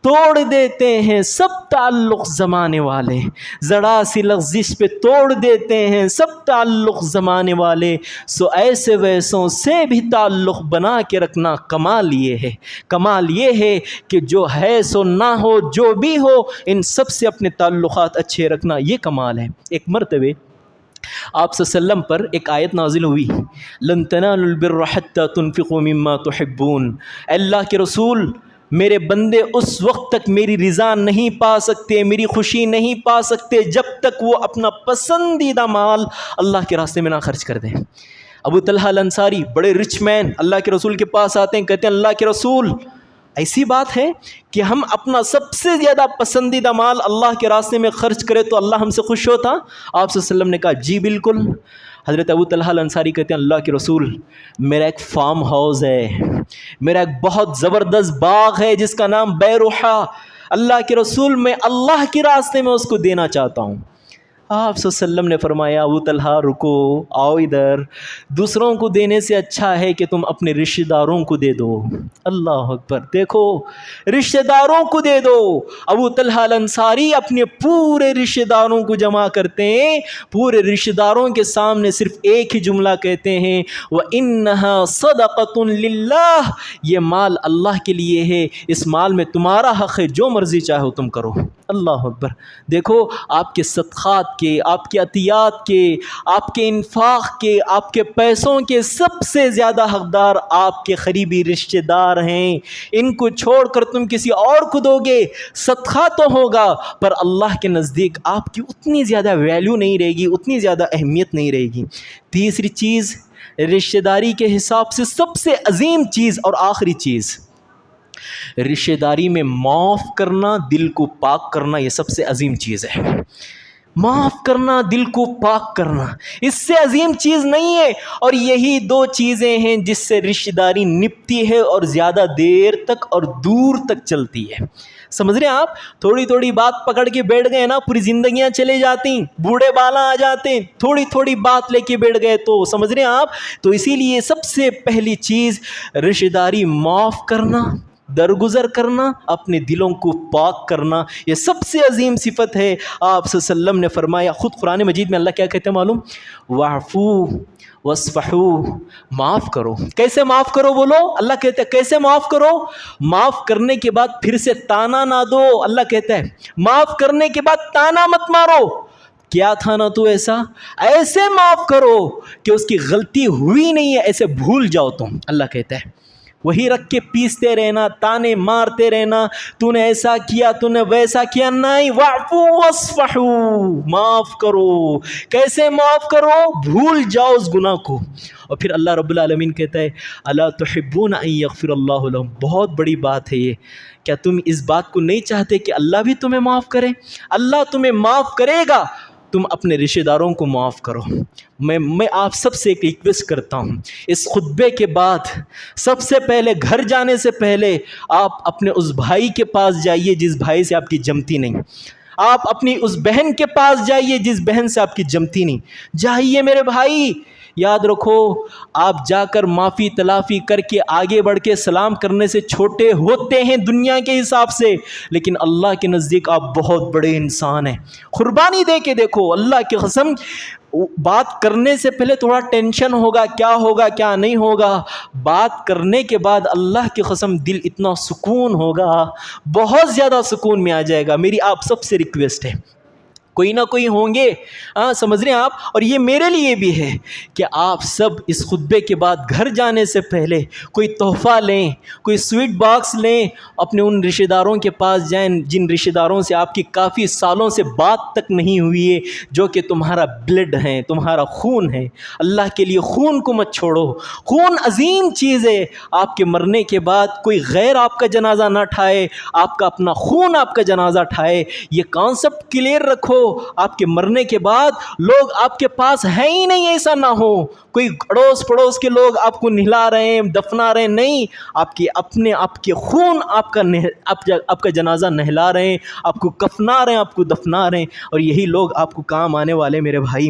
توڑ دیتے ہیں سب تعلق زمانے والے، ذرا سی لغزش پہ توڑ دیتے ہیں سب تعلق زمانے والے، سو ایسے ویسوں سے بھی تعلق بنا کے رکھنا کمال یہ ہے، کمال یہ ہے کہ جو ہے سو نہ ہو، جو بھی ہو ان سب سے اپنے تعلقات اچھے رکھنا، یہ کمال ہے۔ ایک مرتبہ آپ صلی اللہ علیہ وسلم پر ایک آیت نازل ہوئی، لن تنالوا البر حتى تنفقوا مما تحبون، اے اللہ کے رسول میرے بندے اس وقت تک میری رضا نہیں پا سکتے، میری خوشی نہیں پا سکتے جب تک وہ اپنا پسندیدہ مال اللہ کے راستے میں نہ خرچ کر دیں۔ ابو طلحہ الانصاری بڑے رچ مین اللہ کے رسول کے پاس آتے ہیں، کہتے ہیں اللہ کے رسول ایسی بات ہے کہ ہم اپنا سب سے زیادہ پسندیدہ مال اللہ کے راستے میں خرچ کریں تو اللہ ہم سے خوش ہوتا؟ آپ صلی اللہ علیہ وسلم نے کہا جی بالکل۔ حضرت ابو طلحہ الانصاری کہتے ہیں اللہ کے رسول میرا ایک فارم ہاؤس ہے، میرا ایک بہت زبردست باغ ہے جس کا نام بیروحہ، اللہ کے رسول میں اللہ کے راستے میں اس کو دینا چاہتا ہوں۔ آپ صلی اللہ علیہ وسلم نے فرمایا ابو طلحہ رکو، آؤ ادھر، دوسروں کو دینے سے اچھا ہے کہ تم اپنے رشتہ داروں کو دے دو۔ اللہ اکبر، دیکھو رشتہ داروں کو دے دو۔ ابو طلحہ الانصاری اپنے پورے رشتہ داروں کو جمع کرتے ہیں، پورے رشتہ داروں کے سامنے صرف ایک ہی جملہ کہتے ہیں وَإِنَّهَا صَدَقَةٌ لِلَّهِ، یہ مال اللہ کے لیے ہے، اس مال میں تمہارا حق ہے، جو مرضی چاہو تم کرو۔ اللہ اکبر، دیکھو آپ کے صدقات کے، آپ کے عطیات کے، آپ کے انفاق کے، آپ کے پیسوں کے سب سے زیادہ حقدار آپ کے قریبی رشتہ دار ہیں۔ ان کو چھوڑ کر تم کسی اور کو دو گے، صدقہ تو ہوگا پر اللہ کے نزدیک آپ کی اتنی زیادہ ویلیو نہیں رہے گی، اتنی زیادہ اہمیت نہیں رہے گی۔ تیسری چیز رشتہ داری کے حساب سے سب سے عظیم چیز اور آخری چیز، رشتہ داری میں معاف کرنا، دل کو پاک کرنا، یہ سب سے عظیم چیز ہے۔ معاف کرنا، دل کو پاک کرنا، اس سے عظیم چیز نہیں ہے، اور یہی دو چیزیں ہیں جس سے رشتہ داری نپتی ہے اور زیادہ دیر تک اور دور تک چلتی ہے۔ سمجھ رہے ہیں آپ؟ تھوڑی تھوڑی بات پکڑ کے بیٹھ گئے نا، پوری زندگیاں چلے جاتی، بوڑھے بالا آ جاتے ہیں، تھوڑی تھوڑی بات لے کے بیٹھ گئے تو سمجھ رہے ہیں آپ؟ تو اسی لیے سب سے پہلی چیز رشتہ داری معاف کرنا، درگزر کرنا، اپنے دلوں کو پاک کرنا، یہ سب سے عظیم صفت ہے۔ آپ صلی اللہ علیہ وسلم نے فرمایا، خود قرآن مجید میں اللہ کیا کہتے ہیں معلوم؟ وَاعْفُوا وَاصْفَحُوا، معاف کرو۔ کیسے معاف کرو بولو؟ اللہ کہتا ہے کیسے معاف کرو؟ معاف کرنے کے بعد پھر سے تانا نہ دو، اللہ کہتا ہے معاف کرنے کے بعد تانا مت مارو۔ کیا تھا نا تو ایسے معاف کرو کہ اس کی غلطی ہوئی نہیں ہے، ایسے بھول جاؤ تم، اللہ کہتا ہے۔ وہی رکھ کے پیستے رہنا، تانے مارتے رہنا، تو نے ایسا کیا، تو نے ویسا کیا، نہیں، وَاعْفُوا وَاصْفَحُوا، معاف کرو۔ کیسے معاف کرو؟ بھول جاؤ اس گناہ کو۔ اور پھر اللہ رب العالمین کہتا ہے اَلَا تُحِبُّونَ أَن يَغْفِرَ اللَّهُ لَهُمْ، بہت بڑی بات ہے یہ، کیا تم اس بات کو نہیں چاہتے کہ اللہ بھی تمہیں معاف کرے؟ اللہ تمہیں معاف کرے گا، تم اپنے رشتہ داروں کو معاف کرو۔ میں آپ سب سے ایک ریکویسٹ کرتا ہوں، اس خطبے کے بعد سب سے پہلے گھر جانے سے پہلے آپ اپنے اس بھائی کے پاس جائیے جس بھائی سے آپ کی جمتی نہیں، آپ اپنی اس بہن کے پاس جائیے جس بہن سے آپ کی جمتی نہیں، جائیے میرے بھائی۔ یاد رکھو آپ جا کر معافی تلافی کر کے آگے بڑھ کے سلام کرنے سے چھوٹے ہوتے ہیں دنیا کے حساب سے، لیکن اللہ کے نزدیک آپ بہت بڑے انسان ہیں۔ قربانی دے کے دیکھو، اللہ کی قسم بات کرنے سے پہلے تھوڑا ٹینشن ہوگا، کیا ہوگا کیا نہیں ہوگا، بات کرنے کے بعد اللہ کی قسم دل اتنا سکون ہوگا، بہت زیادہ سکون میں آ جائے گا۔ میری آپ سب سے ریکویسٹ ہے، کوئی نہ کوئی ہوں گے، سمجھ رہے ہیں آپ، اور یہ میرے لیے بھی ہے کہ آپ سب اس خطبے کے بعد گھر جانے سے پہلے کوئی تحفہ لیں، کوئی سویٹ باکس لیں، اپنے ان رشتہ داروں کے پاس جائیں جن رشتہ داروں سے آپ کی کافی سالوں سے بات تک نہیں ہوئی ہے، جو کہ تمہارا بلڈ ہے، تمہارا خون ہے۔ اللہ کے لیے خون کو مت چھوڑو، خون عظیم چیز ہے۔ آپ کے مرنے کے بعد کوئی غیر آپ کا جنازہ نہ ٹھائے، آپ کا اپنا خون آپ کا جنازہ ٹھائے، یہ کانسیپٹ کلیئر رکھو۔ آپ کے مرنے کے بعد لوگ آپ کے پاس ہیں ہی نہیں، ایسا نہ ہو کوئی اڑوس پڑوس کے لوگ آپ کو نہلا رہے ہیں، دفنا رہے ہیں، نہیں، آپ کے خون آپ کا جنازہ نہلا رہے ہیں، آپ کو کفنا رہے ہیں، آپ کو دفنا رہے ہیں، اور یہی لوگ آپ کو کام آنے والے میرے بھائی۔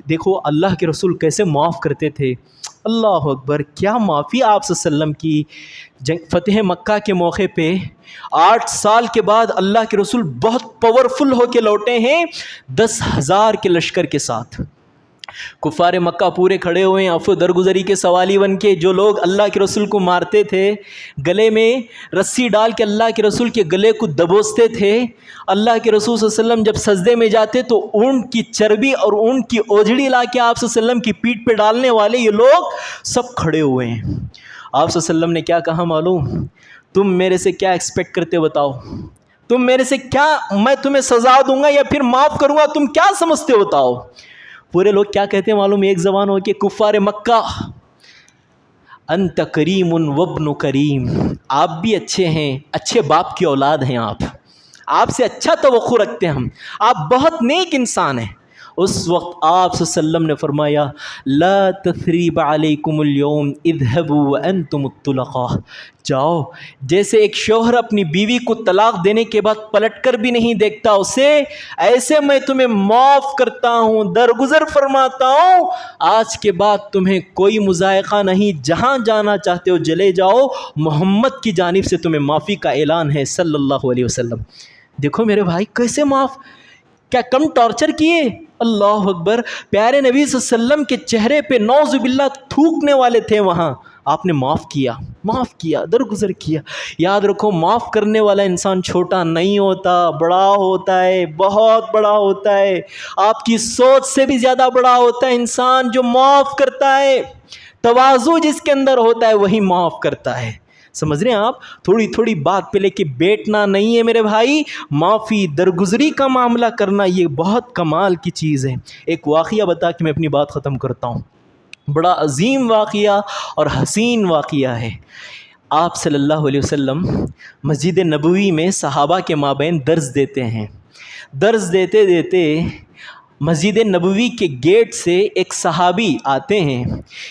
دیکھو اللہ کے رسول کیسے معاف کرتے تھے، اللہ اکبر، کیا معافی آپ صلی اللہ علیہ وسلم کی۔ فتح مکہ کے موقع پہ 8 سال کے بعد اللہ کے رسول بہت پاورفل ہو کے لوٹے ہیں 10,000 کے لشکر کے ساتھ۔ کفار مکہ پورے کھڑے ہوئے ہیں عفو درگزری کے سوالی بن کے، جو لوگ اللہ کے رسول کو مارتے تھے، گلے میں رسی ڈال کے اللہ کے رسول کے گلے کو دبوچتے تھے۔ اللہ کے رسول صلی اللہ علیہ وسلم جب سجدے میں جاتے تو اونٹ کی چربی اور اونٹ کی اوجڑی لا کے آپ صلی اللہ علیہ وسلم کی پیٹھ پہ ڈالنے والے یہ لوگ سب کھڑے ہوئے ہیں۔ آپ صلی اللہ علیہ وسلم نے کیا کہا معلوم؟ تم میرے سے کیا ایکسپیکٹ کرتے بتاؤ؟ تم میرے سے کیا، میں تمہیں سزا دوں گا یا پھر معاف کروں گا، تم کیا سمجھتے بتاؤ؟ پورے لوگ کیا کہتے ہیں معلوم؟ ایک زبان ہو کے کفار مکہ، انت کریم وابن کریم، آپ بھی اچھے ہیں، اچھے باپ کی اولاد ہیں، آپ سے اچھا توقع رکھتے ہیں ہم، آپ بہت نیک انسان ہیں۔ اس وقت آپ صلی اللہ علیہ وسلم نے فرمایا لا تثریب علیکم اليوم اذهبوا وانتم الطلقاء، جاؤ، جیسے ایک شوہر اپنی بیوی کو طلاق دینے کے بعد پلٹ کر بھی نہیں دیکھتا اسے، ایسے میں تمہیں معاف کرتا ہوں، درگزر فرماتا ہوں، آج کے بعد تمہیں کوئی مضائقہ نہیں، جہاں جانا چاہتے ہو چلے جاؤ، محمد کی جانب سے تمہیں معافی کا اعلان ہے صلی اللہ علیہ وسلم۔ دیکھو میرے بھائی کیسے معاف، کیا کم ٹارچر کیے؟ اللہ اکبر، پیارے نبی صلی اللہ علیہ وسلم کے چہرے پہ نعوذ باللہ تھوکنے والے تھے وہاں، آپ نے معاف کیا، درگزر کیا۔ یاد رکھو معاف کرنے والا انسان چھوٹا نہیں ہوتا، بڑا ہوتا ہے، بہت بڑا ہوتا ہے، آپ کی سوچ سے بھی زیادہ بڑا ہوتا ہے انسان جو معاف کرتا ہے۔ تواضع جس کے اندر ہوتا ہے وہی معاف کرتا ہے، سمجھ رہے ہیں آپ؟ تھوڑی تھوڑی بات پہ لے کے بیٹھنا نہیں ہے میرے بھائی، معافی درگزری کا معاملہ کرنا یہ بہت کمال کی چیز ہے۔ ایک واقعہ بتا کے میں اپنی بات ختم کرتا ہوں، بڑا عظیم واقعہ اور حسین واقعہ ہے۔ آپ صلی اللہ علیہ وسلم مسجد نبوی میں صحابہ کے مابین درس دیتے ہیں، درس دیتے دیتے مسجد نبوی کے گیٹ سے ایک صحابی آتے ہیں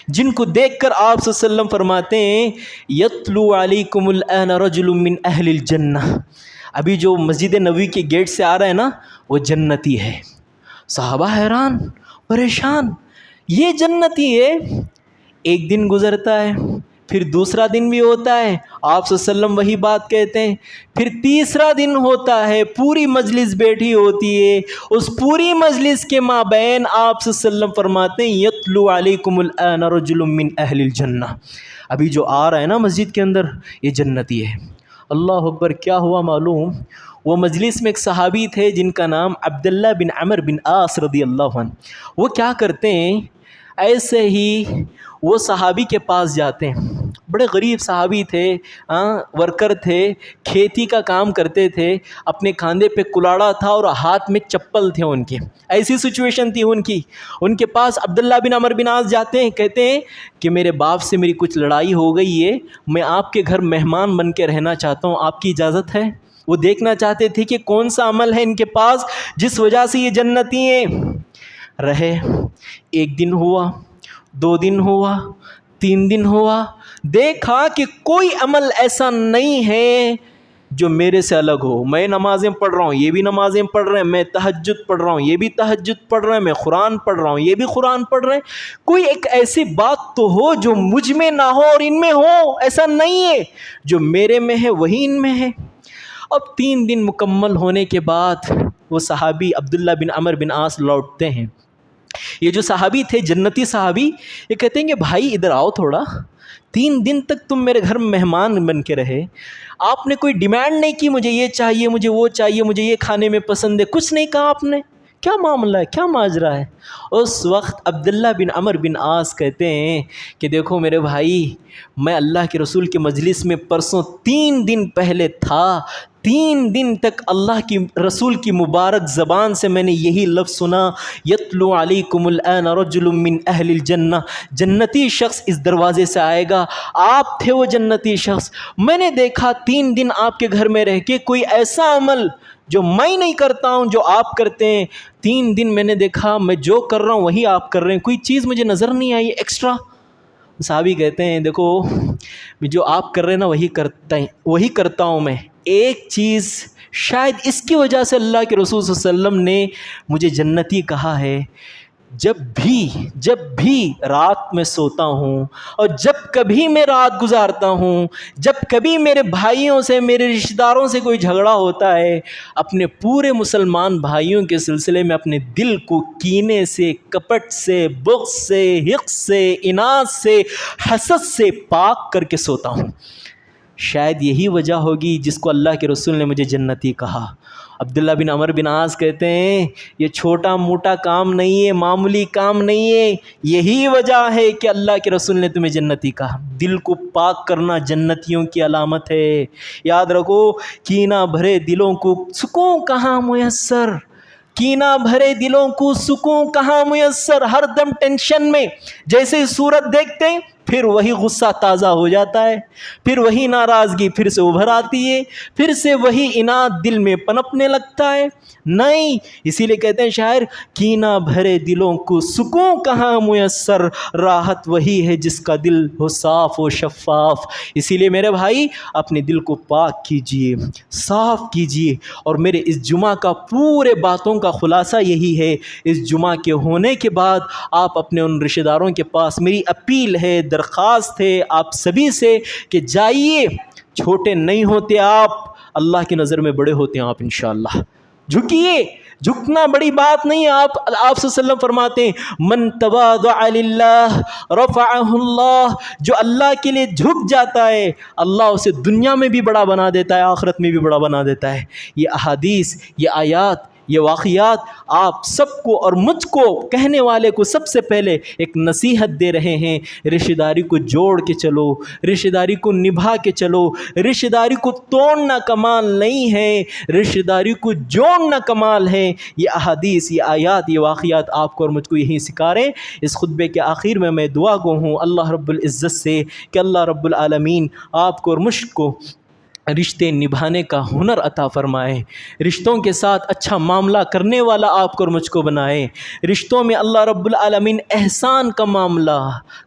جن کو دیکھ کر آپ صلی اللہ علیہ وسلم فرماتے ہیں یتلو علیکم الآن رجل من اہل الجنہ، ابھی جو مسجد نبوی کے گیٹ سے آ رہا ہے نا وہ جنتی ہے۔ صحابہ حیران پریشان، یہ جنتی ہے؟ ایک دن گزرتا ہے، پھر دوسرا دن بھی ہوتا ہے، آپ صلی اللہ علیہ وسلم وہی بات کہتے ہیں، پھر تیسرا دن ہوتا ہے، پوری مجلس بیٹھی ہوتی ہے، اس پوری مجلس کے مابین آپ صلی اللہ علیہ وسلم فرماتے ہیں یتلو علیکم الآن رجل من اہل الجنہ، ابھی جو آ رہا ہے نا مسجد کے اندر یہ جنتی ہے۔ اللہ اکبر، کیا ہوا معلوم؟ وہ مجلس میں ایک صحابی تھے جن کا نام عبداللہ بن عمر بن عاص رضی اللہ عنہ، وہ کیا کرتے ہیں، ایسے ہی وہ صحابی کے پاس جاتے ہیں، بڑے غریب صحابی تھے، ورکر تھے، کھیتی کا کام کرتے تھے، اپنے کاندھے پہ کلاڑا تھا اور ہاتھ میں چپل تھے ان کے، ایسی سچویشن تھی ان کے پاس عبداللہ بن عمر بن عاص جاتے ہیں، کہتے ہیں کہ میرے باپ سے میری کچھ لڑائی ہو گئی ہے، میں آپ کے گھر مہمان بن کے رہنا چاہتا ہوں، آپ کی اجازت ہے؟ وہ دیکھنا چاہتے تھے کہ کون سا عمل ہے ان کے پاس جس وجہ سے یہ جنتی ہیں۔ رہے، ایک دن ہوا، 2 دن ہوا، 3 دن ہوا، دیکھا کہ کوئی عمل ایسا نہیں ہے جو میرے سے الگ ہو، میں نمازیں پڑھ رہا ہوں، یہ بھی نمازیں پڑھ رہے ہیں، میں تہجد پڑھ رہا ہوں، یہ بھی تہجد پڑھ رہے ہیں، میں قرآن پڑھ رہا ہوں، یہ بھی قرآن پڑھ رہے ہیں، کوئی ایک ایسی بات تو ہو جو مجھ میں نہ ہو اور ان میں ہو، ایسا نہیں ہے، جو میرے میں ہے وہی ان میں ہے۔ اب 3 دن مکمل ہونے کے بعد وہ صحابی عبداللہ بن عمر بن عاص لوٹتے ہیں، یہ جو صحابی تھے جنتی صحابی، یہ کہتے ہیں کہ بھائی ادھر آؤ تھوڑا، 3 دن تک تم میرے گھر مہمان بن کے رہے، آپ نے کوئی ڈیمانڈ نہیں کی مجھے یہ چاہیے، مجھے وہ چاہیے، مجھے یہ کھانے میں پسند ہے، کچھ نہیں کہا آپ نے، کیا معاملہ ہے، کیا ماجرا ہے؟ اس وقت عبداللہ بن عمر بن عاص کہتے ہیں کہ دیکھو میرے بھائی، میں اللہ کے رسول کے مجلس میں پرسوں 3 دن پہلے تھا، 3 دن تک اللہ کی رسول کی مبارک زبان سے میں نے یہی لفظ سنا یتلو علیکم الآن رجل من اہل الجنہ، جنتی شخص اس دروازے سے آئے گا، آپ تھے وہ جنتی شخص، میں نے دیکھا 3 دن آپ کے گھر میں رہ کے کوئی ایسا عمل جو میں نہیں کرتا ہوں جو آپ کرتے ہیں. 3 دن میں نے دیکھا میں جو کر رہا ہوں وہی آپ کر رہے ہیں, کوئی چیز مجھے نظر نہیں آئی ایکسٹرا. صحابی کہتے ہیں دیکھو جو آپ کر رہے ہیں نا وہی کرتا ہوں میں. ایک چیز شاید اس کی وجہ سے اللہ کے رسول صلی اللہ علیہ وسلم نے مجھے جنتی کہا ہے, جب بھی رات میں سوتا ہوں اور جب کبھی میں رات گزارتا ہوں, جب کبھی میرے بھائیوں سے میرے رشتہ داروں سے کوئی جھگڑا ہوتا ہے, اپنے پورے مسلمان بھائیوں کے سلسلے میں اپنے دل کو کینے سے, کپٹ سے, بغض سے, حقد سے, اناد سے, حسد سے پاک کر کے سوتا ہوں. شاید یہی وجہ ہوگی جس کو اللہ کے رسول نے مجھے جنتی کہا. عبداللہ بن عمر بن عاص کہتے ہیں یہ چھوٹا موٹا کام نہیں ہے, معمولی کام نہیں ہے, یہی وجہ ہے کہ اللہ کے رسول نے تمہیں جنتی کہا. دل کو پاک کرنا جنتیوں کی علامت ہے. یاد رکھو کینہ بھرے دلوں کو سکون کہاں میسر, کینہ بھرے دلوں کو سکون کہاں میسر. ہر دم ٹینشن میں, جیسے ہی صورت دیکھتے ہیں پھر وہی غصہ تازہ ہو جاتا ہے, پھر وہی ناراضگی پھر سے ابھر آتی ہے, پھر سے وہی اناد دل میں پنپنے لگتا ہے. نہیں, اسی لیے کہتے ہیں شاعر کینہ بھرے دلوں کو سکون کہاں میسر, راحت وہی ہے جس کا دل ہو صاف و شفاف. اسی لیے میرے بھائی اپنے دل کو پاک کیجئے, صاف کیجئے. اور میرے اس جمعہ کا پورے باتوں کا خلاصہ یہی ہے. اس جمعہ کے ہونے کے بعد آپ اپنے ان رشتہ داروں کے پاس, میری اپیل ہے, درخواست ہے آپ سبھی سے کہ جائیے. چھوٹے نہیں ہوتے آپ, اللہ کی نظر میں بڑے ہوتے ہیں آپ انشاءاللہ. جھکیے, جھکنا بڑی بات نہیں ہے. آپ صلی اللہ علیہ وسلم فرماتے ہیں من تواضع للہ رفعہ اللہ, جو اللہ کے لیے جھک جاتا ہے اللہ اسے دنیا میں بھی بڑا بنا دیتا ہے, آخرت میں بھی بڑا بنا دیتا ہے. یہ احادیث, یہ آیات, یہ واقعات آپ سب کو اور مجھ کو کہنے والے کو سب سے پہلے ایک نصیحت دے رہے ہیں. رشتہ داری کو جوڑ کے چلو, رشتہ داری کو نبھا کے چلو. رشتہ داری کو توڑنا کمال نہیں ہے, رشتہ داری کو جوڑنا کمال ہے. یہ احادیث, یہ آیات, یہ واقعات آپ کو اور مجھ کو یہی سکھا رہے ہیں. اس خطبے کے آخر میں میں دعا گو ہوں اللہ رب العزت سے کہ اللہ رب العالمین آپ کو اور مجھ کو رشتے نبھانے کا ہنر عطا فرمائے, رشتوں کے ساتھ اچھا معاملہ کرنے والا آپ کو اور مجھ کو بنائے, رشتوں میں اللہ رب العالمین احسان کا معاملہ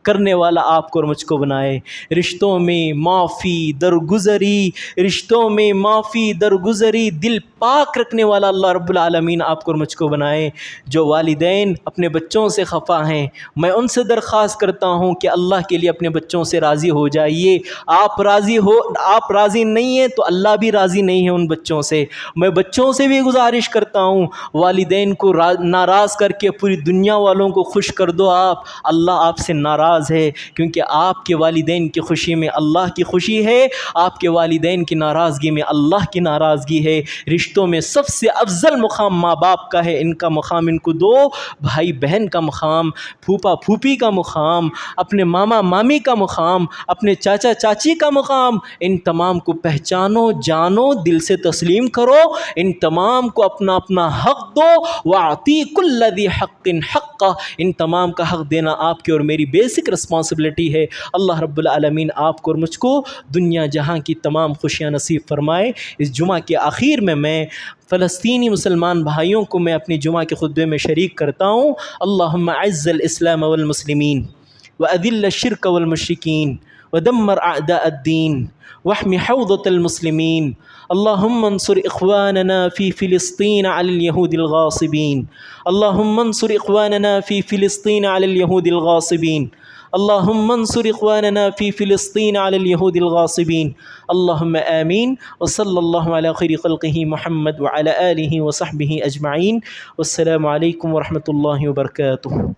کرنے والا آپ کو اور مجھ کو بنائے, رشتوں میں معافی درگزری, رشتوں میں معافی درگزری, دل پاک رکھنے والا اللہ رب العالمین آپ کو اور مجھ کو بنائے. جو والدین اپنے بچوں سے خفا ہیں میں ان سے درخواست کرتا ہوں کہ اللہ کے لیے اپنے بچوں سے راضی ہو جائیے. آپ راضی نہیں ہیں تو اللہ بھی راضی نہیں ہے ان بچوں سے. میں بچوں سے بھی گزارش کرتا ہوں والدین کو ناراض کر کے پوری دنیا والوں کو خوش کر دو آپ, اللہ آپ سے ناراض ہے, کیونکہ آپ کے والدین کی خوشی میں اللہ کی خوشی ہے, آپ کے والدین کی ناراضگی میں اللہ کی ناراضگی ہے. رشتوں میں سب سے افضل مقام ماں باپ کا ہے, ان کا مقام ان کو دو. بھائی بہن کا مقام, پھوپا پھوپھی کا مقام, اپنے ماما مامی کا مقام, اپنے چاچا چاچی کا مقام, ان تمام کو پہچانو, جانو, دل سے تسلیم کرو, ان تمام کو اپنا اپنا حق دو. وَأَعْطِي كُلَّ ذِي حَقٍّ حَقَّهُ, ان تمام کا حق دینا آپ کی اور میری بیسک رسپانسبلٹی ہے. اللہ رب العالمین آپ کو اور مجھ کو دنیا جہاں کی تمام خوشیاں نصیب فرمائے. اس جمعہ کے آخر میں فلسطینی مسلمان بھائیوں کو میں اپنی جمعہ کے خطبے میں شریک کرتا ہوں. اللہم اعز الاسلام والمسلمین واذل الشرک والمشرکین ودمر اعداء الدین واحم حوضة المسلمين. اللهم انصر إخواننا في فلسطين على اليهود الغاصبين. اللهم انصر إخواننا في فلسطين على اليهود الغاصبين. اللهم انصر إخواننا في فلسطين على اليهود الغاصبين. اللهم آمين. وصلى الله على خير خلقه محمد وعلى آله وصحبه أجمعين. والسلام عليكم ورحمة الله وبركاته.